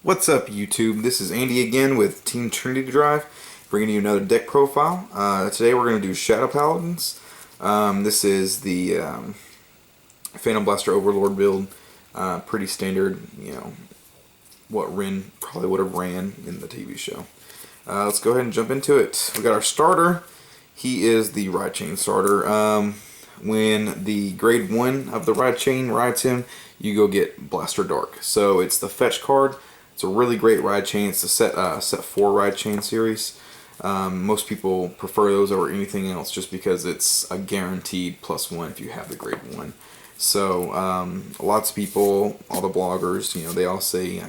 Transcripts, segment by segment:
What's up, YouTube? This is Andy again with TeamTrinityDrive, bringing you another deck profile. Today we're going to do Shadow Paladins. This is the Phantom Blaster Overlord build. Pretty standard, you know, what Ren probably would have ran in the TV show. Let's go ahead and jump into it. We got our starter. He is the Ride Chain starter. When the grade 1 of the Ride Chain rides him, you go get Blaster Dark. So it's the fetch card. It's a really great Ride Chain. It's the set 4 Ride Chain series. Most people prefer those over anything else just because it's a guaranteed +1 if you have the grade 1. So lots of people, all the bloggers, you know, they all say,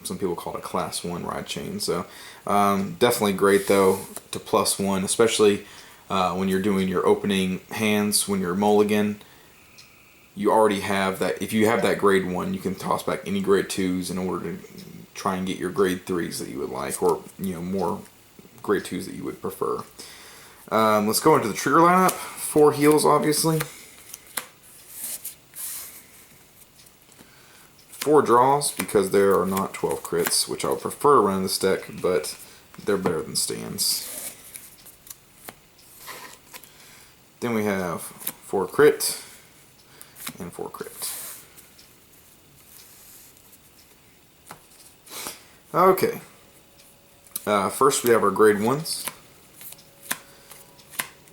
some people call it a class 1 Ride Chain. So definitely great though to +1, especially when you're doing your opening hands, when you're mulligan. You already have that. If you have that grade 1, you can toss back any grade 2s in order to try and get your grade 3s that you would like, or you know, more grade 2s that you would prefer. Let's go into the trigger lineup. 4 heals, obviously. 4 draws because there are not 12 crits, which I would prefer to run in this deck, but they're better than stands. Then we have 4 crit and 4 crit. Okay. First we have our grade 1s.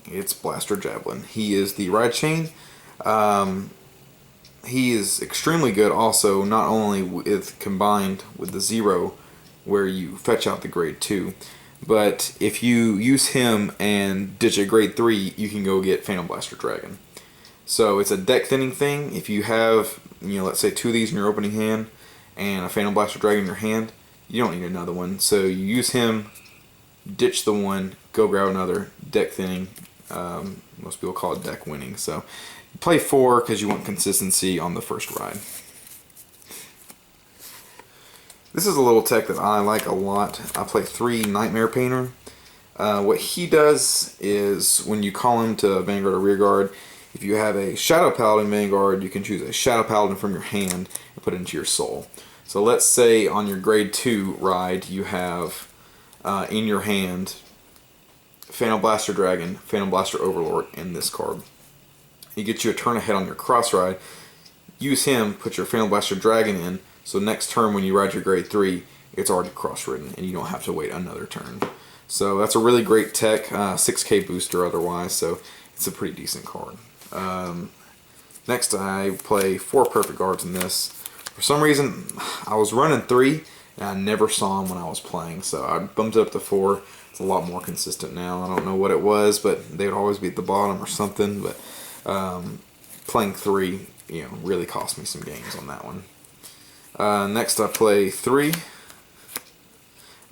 It's Blaster Javelin. He is the Ride Chain. He is extremely good also, not only with combined with the 0 where you fetch out the grade 2, but if you use him and ditch a grade 3, you can go get Phantom Blaster Dragon. So it's a deck thinning thing. If you have, you know, let's say 2 of these in your opening hand and a Phantom Blaster Dragon in your hand, you don't need another one. So you use him, ditch the one, go grab another. Deck thinning. Most people call it deck winning. So you play 4 because you want consistency on the first ride. This is a little tech that I like a lot. I play 3 Nightmare Painter. What he does is when you call him to Vanguard or Rearguard, if you have a Shadow Paladin Vanguard, you can choose a Shadow Paladin from your hand and put it into your soul. So let's say on your grade 2 ride you have in your hand Phantom Blaster Dragon, Phantom Blaster Overlord, and this card. He gets you a turn ahead on your cross ride. Use him, put your Phantom Blaster Dragon in, so next turn when you ride your grade 3, it's already cross ridden and you don't have to wait another turn. So that's a really great tech, 6k booster otherwise, so it's a pretty decent card. Next I play 4 perfect guards in this. For some reason I was running 3 and I never saw them when I was playing, so I bumped it up to 4. It's a lot more consistent now. I don't know what it was, but they would always be at the bottom or something, but playing 3, you know, really cost me some games on that one. Next I play 3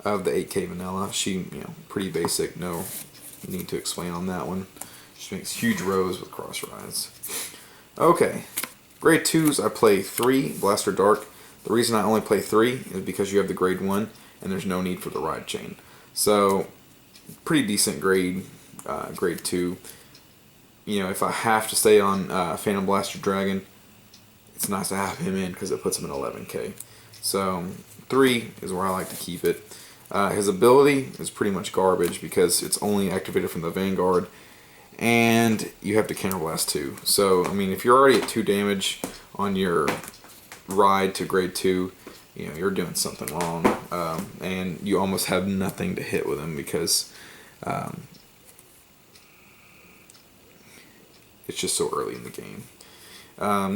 of the 8k vanilla. She, you know, pretty basic, no need to explain on that one. She makes huge rows with cross rides. Okay, grade 2s I play 3 Blaster Dark. The reason I only play 3 is because you have the grade 1 and there's no need for the Ride Chain. So pretty decent grade 2. You know, if I have to stay on Phantom Blaster Dragon, it's nice to have him in because it puts him in 11k. So 3 is where I like to keep it. His ability is pretty much garbage because it's only activated from the Vanguard, and you have to counterblast 2. So I mean, if you're already at 2 damage on your ride to grade 2, you know, you're doing something wrong, and you almost have nothing to hit with him because it's just so early in the game.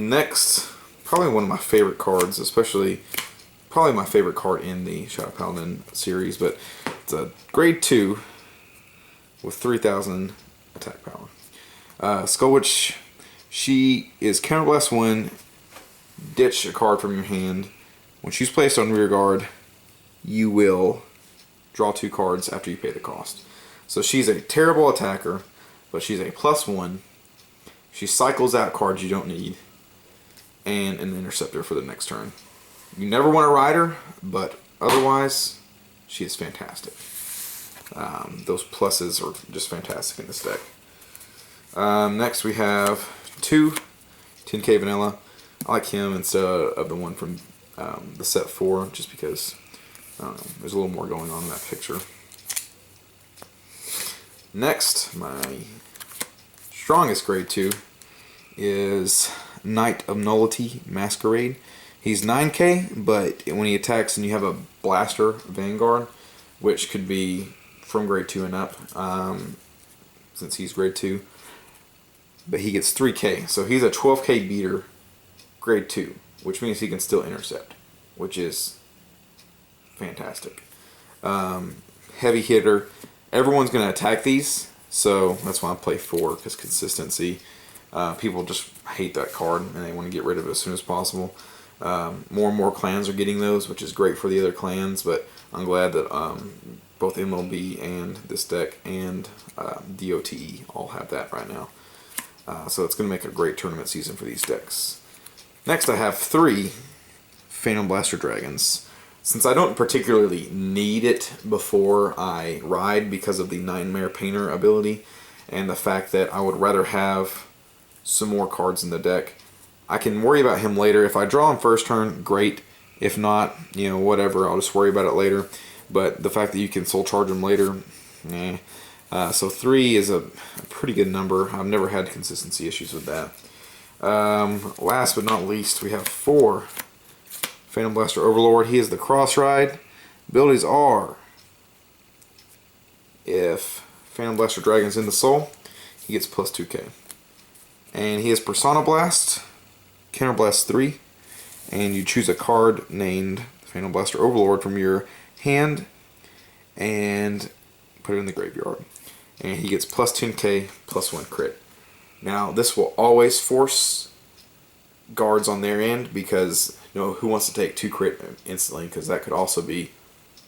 Next, probably one of my favorite cards, especially probably my favorite card in the Shadow Paladin series, but it's a grade 2 with 3000 attack power. Skull Witch, she is Counterblast 1, ditch a card from your hand. When she's placed on rear guard, you will draw 2 cards after you pay the cost. So she's a terrible attacker, but she's a +1. She cycles out cards you don't need, and an interceptor for the next turn. You never want to ride her, but otherwise, she is fantastic. Those pluses are just fantastic in this deck. Next we have 2 10k vanilla. I like him instead of the one from the set 4, just because I don't know, there's a little more going on in that picture. Next, my strongest grade 2 is Knight of Nullity Masquerade. He's 9k, but when he attacks and you have a blaster Vanguard, which could be from grade 2 and up, since he's grade 2, but he gets 3k, so he's a 12k beater, grade 2, which means he can still intercept, which is fantastic. Heavy hitter. Everyone's going to attack these, so that's why I play 4, because consistency. People just hate that card and they want to get rid of it as soon as possible. More and more clans are getting those, which is great for the other clans, but I'm glad that both MLB and this deck and DOTE all have that right now. So it's going to make a great tournament season for these decks. Next I have 3 Phantom Blaster Dragons. Since I don't particularly need it before I ride because of the Nightmare Painter ability and the fact that I would rather have some more cards in the deck, I can worry about him later. If I draw him first turn, great. If not, you know, whatever, I'll just worry about it later. But the fact that you can soul charge him later, eh. So 3 is a pretty good number. I've never had consistency issues with that. Last but not least, we have 4 Phantom Blaster Overlord. He is the Cross Ride. Abilities are, if Phantom Blaster Dragon's in the soul, he gets plus 2k. And he has Persona Blast, Counter Blast 3, and you choose a card named Phantom Blaster Overlord from your hand and put it in the graveyard. And he gets plus 10k, plus 1 crit. Now, this will always force guards on their end because, you know, who wants to take 2 crit instantly, because that could also be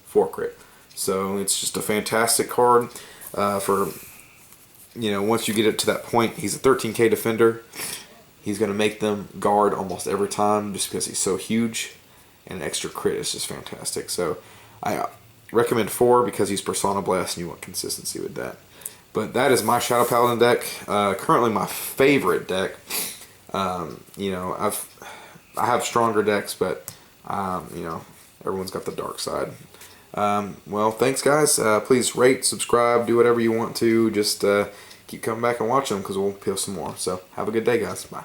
4 crit. So it's just a fantastic card for, you know, once you get it to that point. He's a 13k defender. He's going to make them guard almost every time just because he's so huge, and an extra crit is just fantastic. So I recommend 4 because he's Persona Blast and you want consistency with that. But that is my Shadow Paladin deck. Currently my favorite deck. You know, I have stronger decks, but you know, everyone's got the dark side. Well, thanks guys. Please rate, subscribe, do whatever you want to. Just keep coming back and watch them because we'll post some more. So have a good day, guys. Bye.